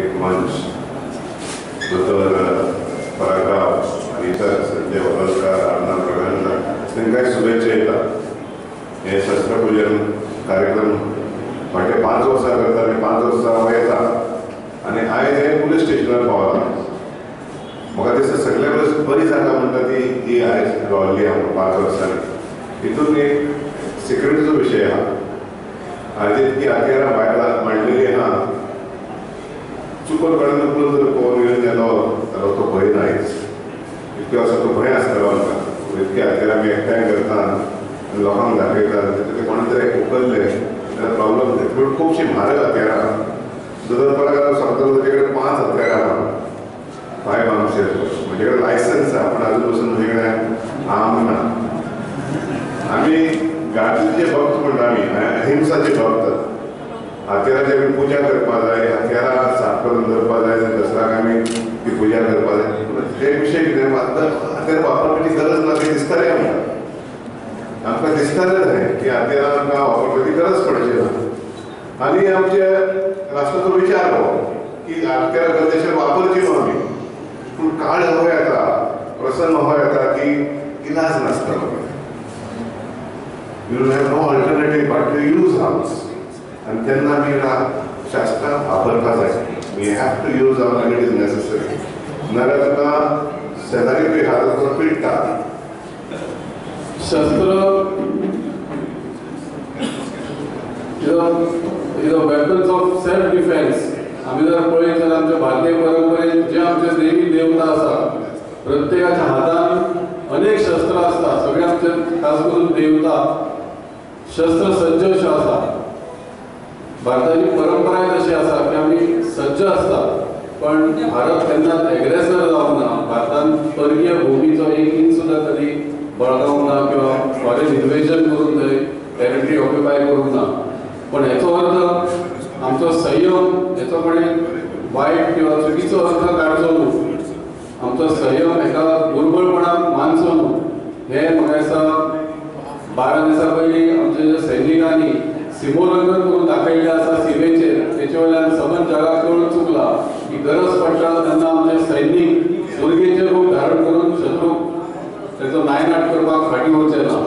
एक मंच दोतर परागराव आणि इतर संजय वडलकर, अर्णव प्रगणकर तांकां शुभेच्छा येतात. हे शस्त्रपूजन कार्यक्रम फाटे 5 वर्सां करता आनी 5 वर्सां हांव येता आनी आयज हे पुलीस स्टेशनार पावला. म्हाका दिसता सगळ्या परस बरी जागा म्हणटा ती आयज रावल्ली हांव 5 वर्सांनी. हितून एक सिक्युरिटीचो विशय आहा. हाजी इतकी आखेरां भायर मांडलेली आहा. चुकून कळून उकलून जर पळोवन येवन गेलो जाल्यार तो भंय नायच. इतको असो तो भंय आसतलो आमकां. इतके आखेरां आमी एकठांय करता आनी लोकांक दाखयतात. ते कोणा तरी उकल्ले जाल्यार प्रॉब्लम जाता. पूण खुबशीं म्हारग आखेरां दोतोर परागराव सांगता ताचे कडेन 5 हत्यारां आहा. 5 आर्म्स. म्हजे कडेन लायसन्स आहा पूण आजून पसून म्हजे कडेन आर्म ना. आमी गांधीचे भक्त म्हणटा आमी अहिंसाचे भक्त. हत्याराची आमी पुजा करपा जाय. हत्यारां साफ करून दवरपा जाय. दसराक आमी ती पुजा करपा जाय. ते विशय कितें हत्यार वापरपाची गरज ना ती दिसताली आमकां. आमकां दिसतालें न्हय की हत्यारां आमकां वापरपाची गरज पडची ना. आनी आमचे राष्ट्राचो विचार हो की हत्यारां गरजेचेर वापरची न्हू आमी. पूण काळ हो येता, प्रसंग हो येता की इलाज नासतलो. You will have no alternative but to use arms. And तेन्ना आमी शास्त्रां वापरपा जाय. We have to use arms when it is necessary. नाजाल्यार तुका शेजारी तुवें हात पिडटा. शस्त्र is a weapons of self defense. आम्ही जर पळयत जाल्यार आमच्या भारतीय परंपरेत जे आमचे देवी देवता आसा प्रत्येकाच्या हातान अनेक शस्त्र आसता. सगळे आमचे खास करून देवता शस्त्र सज्ज अशें आसा. भारताची परंपराय तशी आसा की आमी सज्ज आसता. पण भारत केन्नाच एग्रेसर जावंक ना. भारतान परकीय भुमीचो एक इंच सुद्दां कधी बळकावंक ना किंवा फॉरेन इन्वेजन करून थंय टेरिटरी ऑक्युपाय करूंक ना. पण हेचो अर्थ आमचो संयम हेचो कोणें वायट किंवा चुकीचो अर्थ काडचो न्हू. आमचो संयम हेका दुर्बळपणाक मानचो न्हू. हे म्हाका दिसता 12 दिसां पयलीं आमच्या ज्या सैनिकांनी सिमोल्लंघन करून दाखयल्लें आसा सीमेचेर तेचे वयल्यान सबंद जगाक कळून चुकला की गरज पडटा तेन्ना आमचे सैनीक सुरगेचेर रूप धारण करून शत्रूक तेचो नायनाट करपाक फाटीं उरचे ना.